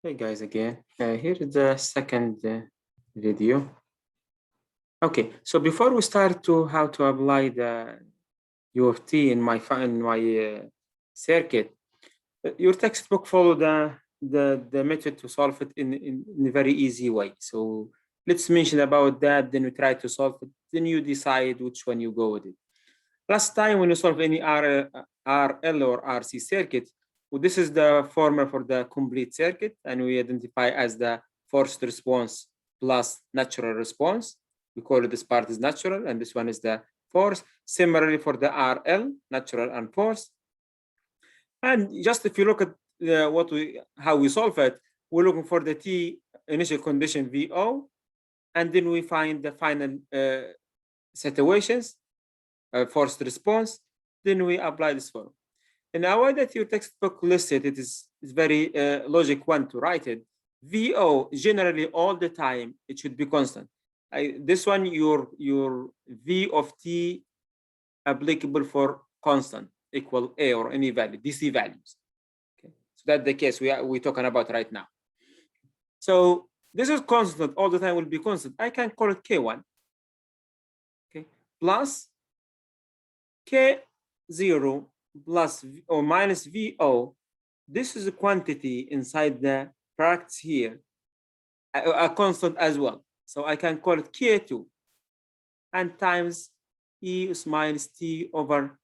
Hey guys again. Here is the second video. Okay, so before we start to how to apply the U of t in my circuit, your textbook follow the method to solve it in a very easy way. So let's mention about that, then we try to solve it, then you decide which one you go with it. Last time when you solve any RL or RC circuit, well, this is the formula for the complete circuit, and we identify as the forced response plus natural response. We call it this part is natural, and this one is the force. Similarly for the RL, natural and force. And just if you look at how we solve it, we're looking for the T initial condition VO, and then we find the final situations, forced response, then we apply this formula. In a way that your textbook listed, it is very logic one to write it. VO generally all the time it should be constant. This one your V of t applicable for constant equal A or any value, DC values. Okay, so that's the case we're talking about right now. So this is constant all the time will be constant. I can call it K1. Okay, plus K0 plus or minus VO. This is a quantity inside the brackets here, a constant as well. So I can call it K2 and times E is minus T over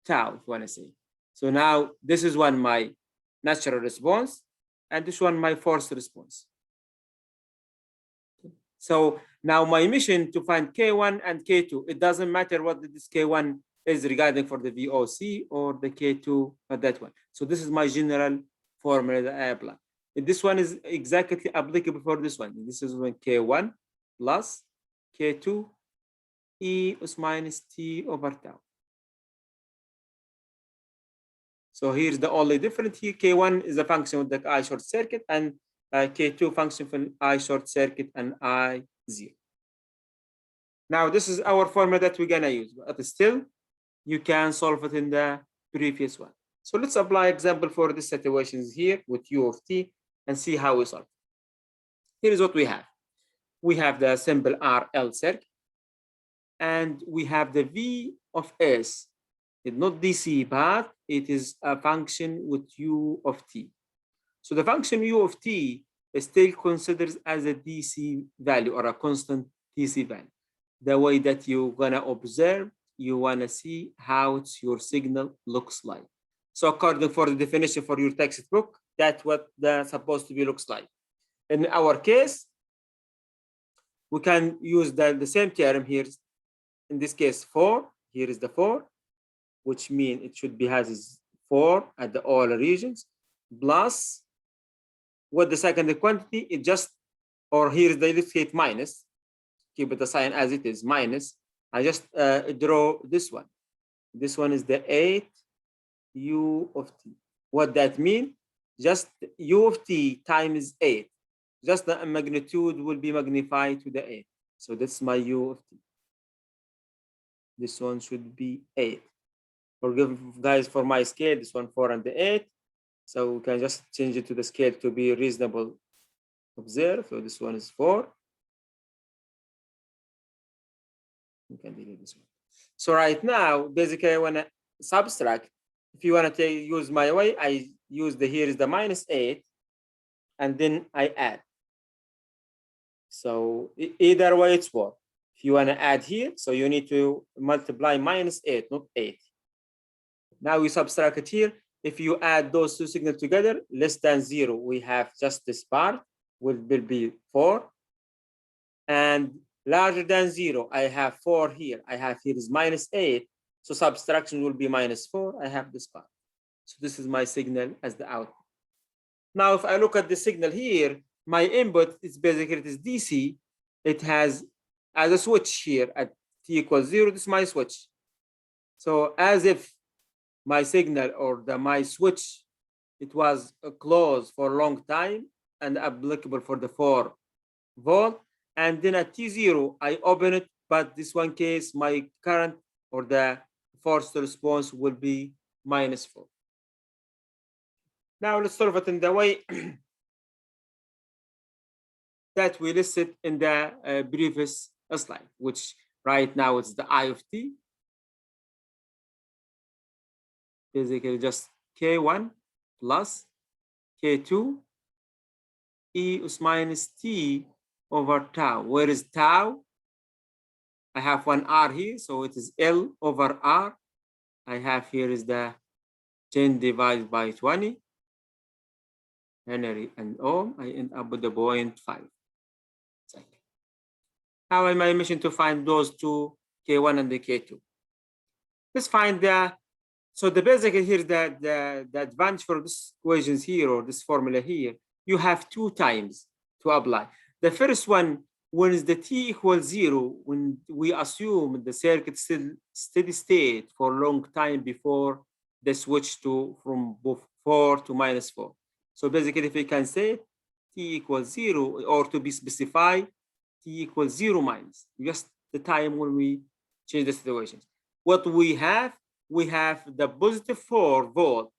tau, if you want to say. So now this is one my natural response, and this one my forced response. So now my mission to find K1 and K2, it doesn't matter what this K1 is regarding for the VOC or the K2 or that one. So this is my general formula that I apply. And this one is exactly applicable for this one. This is when K1 plus K2 E is minus T over tau. So here's the only difference here. K1 is a function of the I short circuit, and K2 function for I short circuit and I zero. Now this is our formula that we're gonna use, but still you can solve it in the previous one. So let's apply example for the situations here with U of t and see how we solve. Here is what we have. We have the simple RL circuit, and we have the V of S. It's not DC, but it is a function with U of t. So the function U of t is still considered as a DC value or a constant DC value. The way that you're gonna observe, you wanna see how your signal looks like. So according for the definition for your textbook, that's what the supposed to be looks like. In our case, we can use the same term here. In this case, 4. Here is the 4, which means it should be has 4 at the all regions, plus what the second quantity, it just, or here is the indicate minus, keep it the sign as it is, minus. I just draw this one. This one is the 8 U of t. What that mean? Just U of t times 8. Just the magnitude will be magnified to the 8. So that's my U of t. This one should be 8. Forgive guys for my scale, this one 4 and the 8. So we can just change it to the scale to be reasonable. Observe, so this one is 4. You can delete this one. So right now, basically I wanna subtract. If you wanna use my way, I use here is the minus 8, and then I add. So either way it's 4. If you wanna add here, so you need to multiply minus 8, not 8. Now we subtract it here. If you add those two signals together, less than 0, we have just this part will be 4. And larger than 0, I have 4 here. I have here is minus 8. So subtraction will be minus 4. I have this part. So this is my signal as the output. Now, if I look at the signal here, my input is basically it is DC. It has as a switch here at t equals 0. This is my switch. So as if my signal or my switch, it was closed for a long time and applicable for the 4 volt. And then at T0, I open it, but this one case, my current or the forced response will be minus 4. Now let's solve it in the way that we listed in the previous slide, which right now it's the I of t, basically just k1 plus k2 e us minus t over tau. Where is tau? I have one r here, so it is L over r. I have here is the 10 divided by 20 Henry and ohm. I end up with the 0.5. How am I mentioned to find those two, K1 and the K2? Let's find the, so the basic here, the advantage for this equations here or this formula here, you have two times to apply. The first one, when is the t equals 0, when we assume the circuit still steady state for a long time before the switch to from 4 to -4. So basically, if we can say t equals 0, or to be specified, t equals 0 minus, just the time when we change the situations. What we have the positive 4 volt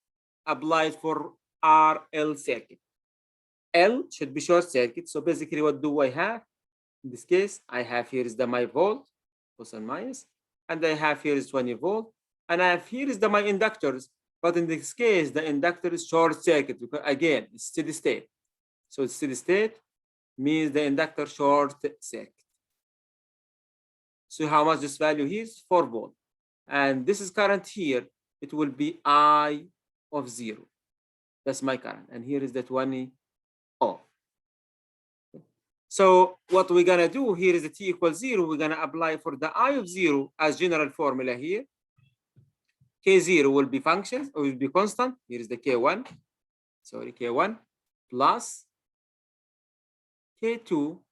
applied for RL circuit. L should be short circuit. So basically, what do I have? In this case, I have here is the my volt, plus and minus, and I have here is 20 volt, and I have here is the my inductors. But in this case, the inductor is short circuit because again, it's steady state. So it's steady state means the inductor short circuit. So how much this value here is 4 volt. And this is current here. It will be I of 0. That's my current. And here is the 20 ohm. So what we're going to do here is the t equals 0. We're going to apply for the I of 0 as general formula here. K0 will be functions or will be constant. Here is the K1. Sorry, K1 plus K2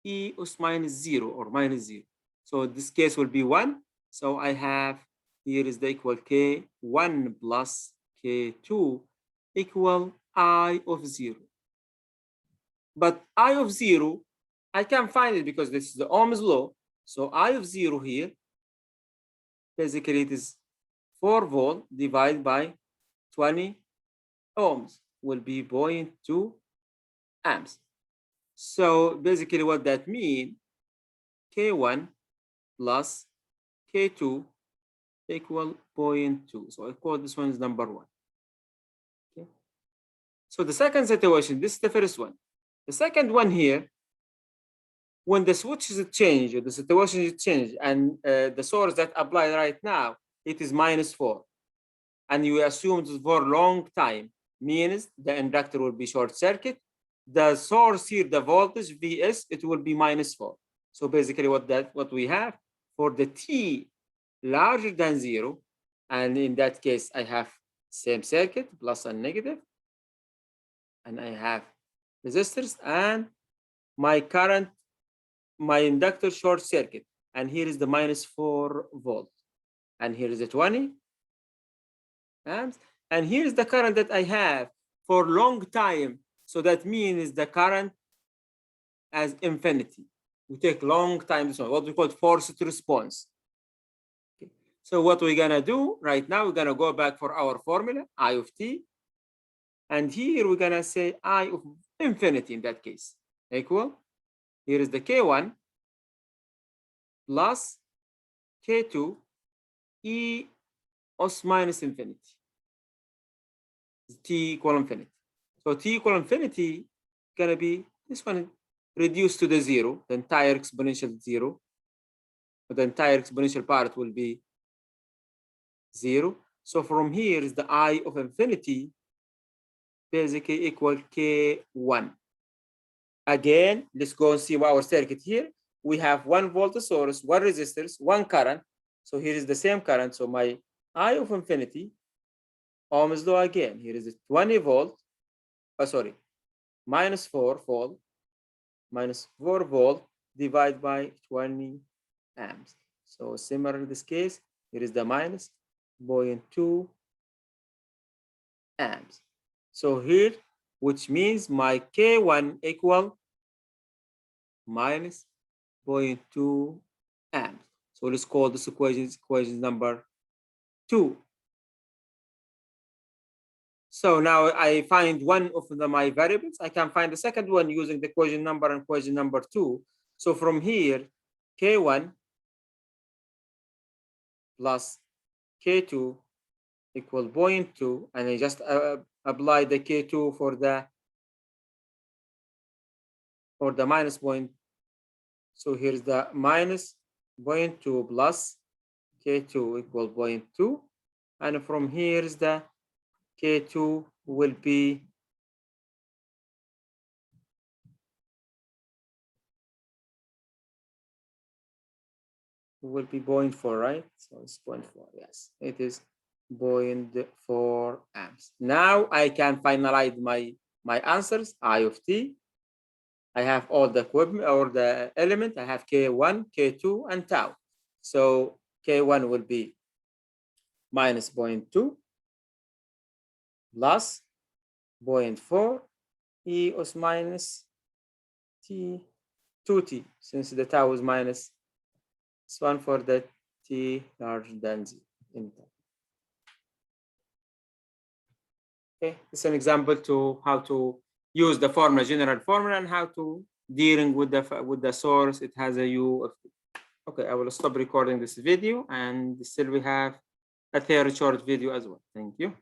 e us minus 0 or minus 0. So this case will be 1. So I have here is the equal K1 plus K2 equal I of 0. But I of 0, I can find it because this is the Ohm's law. So I of 0 here, basically it is 4 volt divided by 20 ohms will be 0.2 amps. So basically what that means, K1 plus K2 equal 0.2. So I call this one is number 1. Okay. So the second situation, this is the first one. The second one here, when the switch is changed, or the situation is changed, and the source that applied right now, it is -4. And you assume it for a long time, means the inductor will be short circuit. The source here, the voltage Vs, it will be -4. So basically what we have for the t larger than 0, and in that case, I have same circuit, plus and negative, and I have resistors and my current, my inductor short circuit, and here is the -4 volt, and here is the 20 amps, and here is the current that I have for long time. So that means the current as infinity. We take long time, this one, what we call forced response. Okay. So what we're gonna do right now, we're gonna go back for our formula, I of t, and here we're gonna say I of infinity in that case, equal, here is the K1 plus K2 e us minus infinity, t equal infinity. So t equal infinity gonna be this one reduced to the 0, the entire exponential 0. The entire exponential part will be 0. So from here is the I of infinity basically equal K1. Again, let's go and see our circuit here. We have 1 volt source, 1 resistors, 1 current. So here is the same current. So my I of infinity, Ohm's law again. Here is 20 volt. Sorry, -4 volt, -4 volt divided by 20 amps. So similar in this case, here is the -0.2 amps. So here, which means my K1 equal -0.2 amps. So let's call this equation number 2. So now I find one of my variables. I can find the second one using the equation number and equation number 2. So from here, K1 plus K2 equal 0.2, and I just apply the K2 for the minus point. So here's the minus 0.2 plus K2 equal 0.2, and from here is the K2 will be will be 0.4, right? So it's 0.4. Yes, it is 0.4 amps. Now I can finalize my answers. I of t. I have all the equipment or the element. I have K1, K2, and tau. So K1 will be minus 0.2 plus 0.4 E is minus T 2T, since the tau is minus. It's 1 for the T larger than 0. Okay, it's an example to how to use the formula, general formula, and how to dealing with the source. It has a U of T. Okay, I will stop recording this video, and still we have a third short video as well. Thank you.